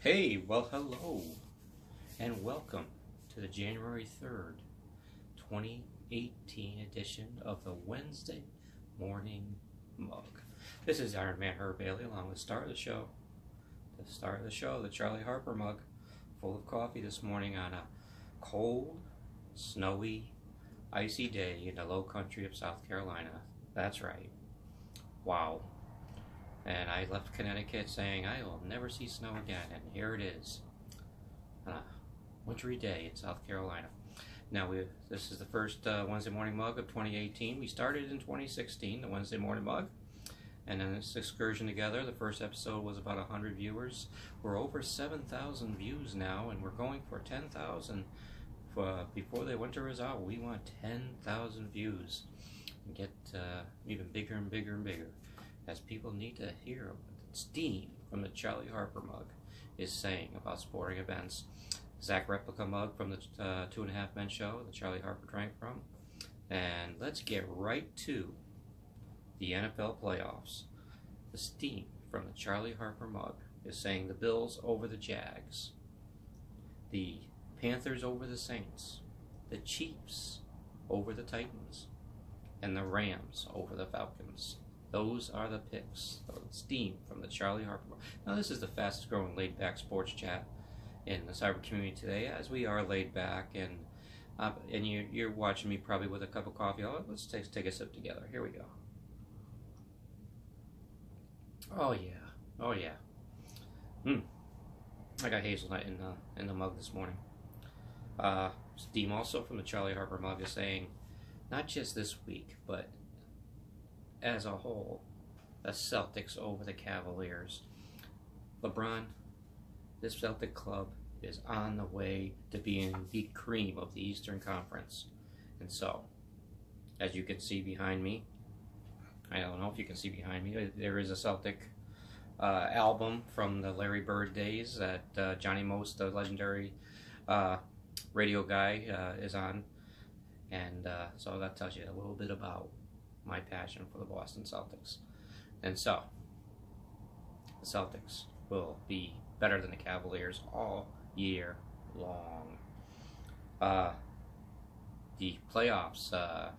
Hey, well, hello, and welcome to the January 3rd, 2018 edition of the Wednesday Morning Mug. This is Iron Man Herb Bailey along with the star of the show, the Charlie Harper mug, full of coffee this morning on a cold, snowy, icy day in the low country of South Carolina. That's right. Wow. And I left Connecticut saying I will never see snow again, and here it is. Wintry day in South Carolina. Now, this is the first Wednesday Morning Mug of 2018. We started in 2016, the Wednesday Morning Mug, and then this excursion together. The first episode was about 100 viewers. We're over 7,000 views now, and we're going for 10,000. Before the winter is out, we want 10,000 views and get even bigger and bigger and bigger, as people need to hear what Steam from the Charlie Harper mug is saying about sporting events. Zach replica mug from the 2.5 Men show that Charlie Harper drank from. And let's get right to the NFL playoffs. The Steam from the Charlie Harper mug is saying the Bills over the Jags, the Panthers over the Saints, the Chiefs over the Titans, and the Rams over the Falcons. Those are the picks. Steam from the Charlie Harper. Now, this is the fastest growing laid back sports chat in the cyber community today, as we are laid back, and you're watching me probably with a cup of coffee. Let's take a sip together. Here we go. Oh yeah, oh yeah. I got hazelnut in the mug this morning. Steam also from the Charlie Harper mug is saying, not just this week, but as a whole, the Celtics over the Cavaliers. LeBron, this Celtic club is on the way to being the cream of the Eastern Conference. And so, as you can see behind me, I don't know if you can see behind me, there is a Celtic album from the Larry Bird days that Johnny Most, the legendary radio guy, is on. And so that tells you a little bit about my passion for the Boston Celtics. And so, the Celtics will be better than the Cavaliers all year long. The playoffs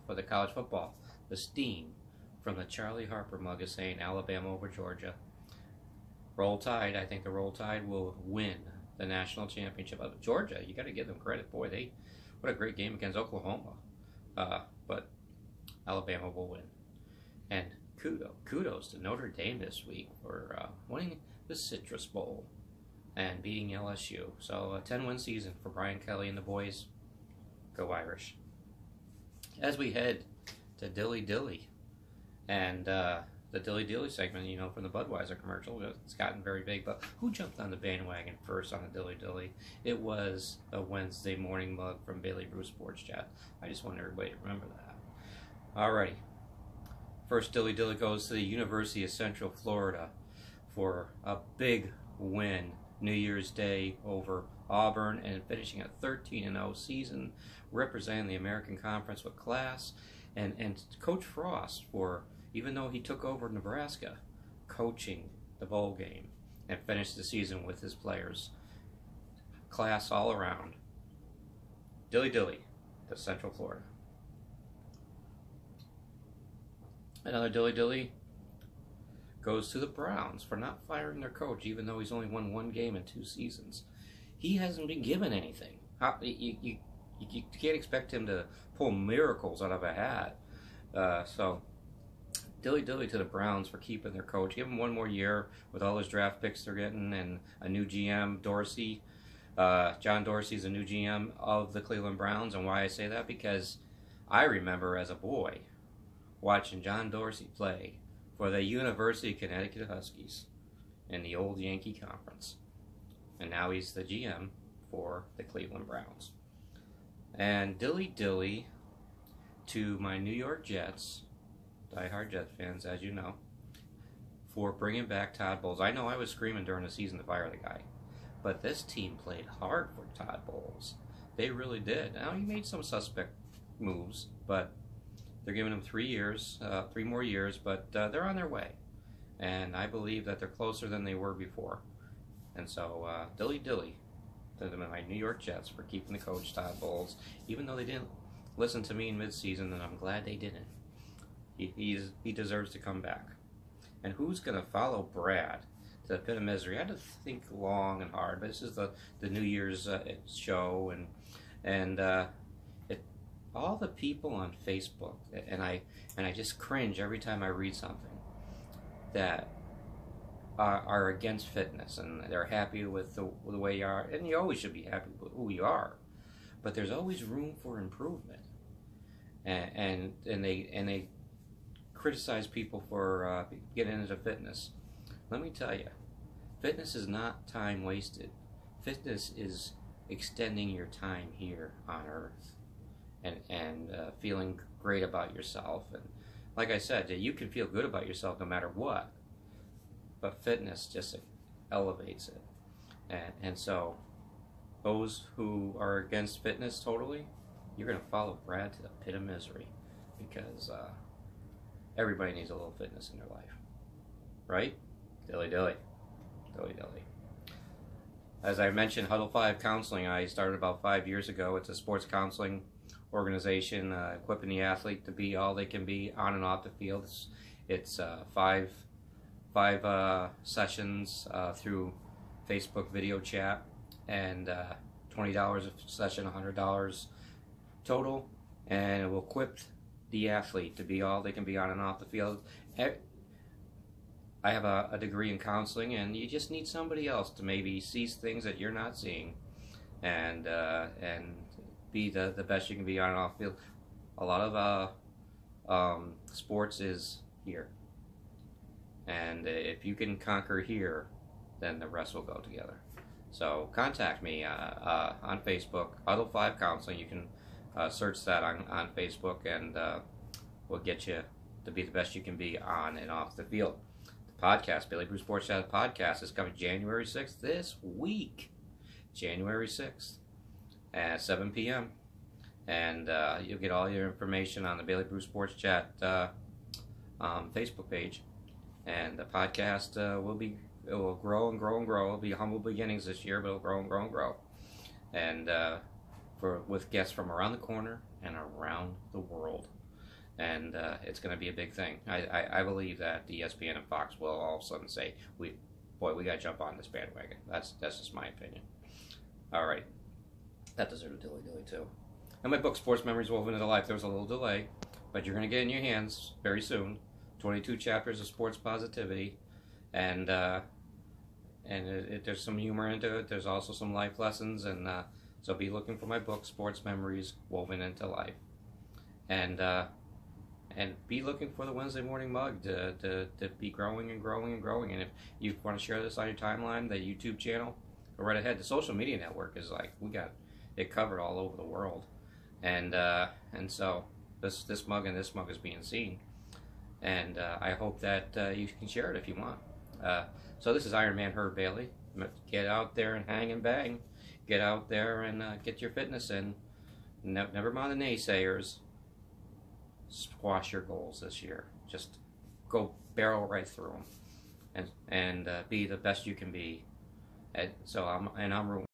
for the college football, the Steam from the Charlie Harper mug is saying Alabama over Georgia. Roll Tide, I think the Roll Tide will win the national championship. Georgia, you got to give them credit. Boy, what a great game against Oklahoma. But Alabama will win. And kudos to Notre Dame this week for winning the Citrus Bowl and beating LSU. So a 10-win season for Brian Kelly and the boys. Go Irish. As we head to Dilly Dilly, and the Dilly Dilly segment, from the Budweiser commercial, it's gotten very big, but who jumped on the bandwagon first on the Dilly Dilly? It was a Wednesday Morning Mug from Bailey Bruce Sports Chat. I just want everybody to remember that. Alrighty. First Dilly Dilly goes to the University of Central Florida for a big win New Year's Day over Auburn, and finishing a 13-0 season, representing the American Conference with class. And Coach Frost, for even though he took over Nebraska, coaching the bowl game and finished the season with his players. Class all around. Dilly Dilly to Central Florida. Another Dilly Dilly goes to the Browns for not firing their coach, even though he's only won one game in 2 seasons. He hasn't been given anything. You can't expect him to pull miracles out of a hat. So, Dilly Dilly to the Browns for keeping their coach. Give him one more year with all his draft picks they're getting and a new GM, Dorsey. John Dorsey's a new GM of the Cleveland Browns. And why I say that? Because I remember as a boy watching John Dorsey play for the University of Connecticut Huskies in the old Yankee Conference. And now he's the GM for the Cleveland Browns. And Dilly Dilly to my New York Jets, diehard Jets fans, as you know, for bringing back Todd Bowles. I know I was screaming during the season to fire the guy, but this team played hard for Todd Bowles. They really did. Now, he made some suspect moves, but they're giving him 3 more years, but they're on their way. And I believe that they're closer than they were before. And so, dilly dilly to my New York Jets for keeping the coach Todd Bowles, even though they didn't listen to me in midseason, and I'm glad they didn't. He deserves to come back. And who's going to follow Brad to the pit of misery? I had to think long and hard, but this is the New Year's show, and all the people on Facebook, and I just cringe every time I read something that are against fitness, and they're happy with the way you are, and you always should be happy with who you are, but there's always room for improvement, and they criticize people for getting into fitness. Let me tell you, fitness is not time wasted. Fitness is extending your time here on Earth, and feeling great about yourself. And like I said, you can feel good about yourself no matter what, but fitness just elevates it. And so those who are against fitness totally, you're going to follow Brad to the pit of misery, because everybody needs a little fitness in their life, right? Dilly dilly, dilly dilly. As I mentioned, Huddle 5 Counseling, I started about 5 years ago. It's a sports counseling organization equipping the athlete to be all they can be on and off the field. It's five sessions through Facebook video chat, and $20 a session, $100 total, and it will equip the athlete to be all they can be on and off the field. I have a degree in counseling, and you just need somebody else to maybe see things that you're not seeing, and be the best you can be on and off field. A lot of sports is here, and if you can conquer here, then the rest will go together. So contact me on Facebook, Huddle 5 Counseling. You can search that on Facebook, and we'll get you to be the best you can be on and off the field. The podcast, Bailey Bruce Sports Chat podcast, is coming January 6th this week. January 6th at 7 p.m. And you'll get all your information on the Bailey Bruce Sports Chat Facebook page. And the podcast it will grow and grow and grow. It'll be humble beginnings this year, but it'll grow and grow and grow. And with guests from around the corner and around the world. And it's going to be a big thing. I believe that the ESPN and Fox will all of a sudden say, we got to jump on this bandwagon. That's just my opinion. All right. That deserves a dilly dilly too. And my book, Sports Memories Woven into Life, there was a little delay, but you're going to get it in your hands very soon. 22 chapters of sports positivity, and there's some humor into it. There's also some life lessons, and so be looking for my book, Sports Memories Woven into Life, and be looking for the Wednesday morning mug to be growing and growing and growing. And if you want to share this on your timeline, the YouTube channel, go right ahead. The social media network is like, we got it covered all over the world, and so this mug is being seen. And I hope that you can share it if you want. So this is Iron Man Herb Bailey. Get out there and hang and bang. Get out there and get your fitness in. Never mind the naysayers. Squash your goals this year. Just go barrel right through them, and be the best you can be. And so I'm rooting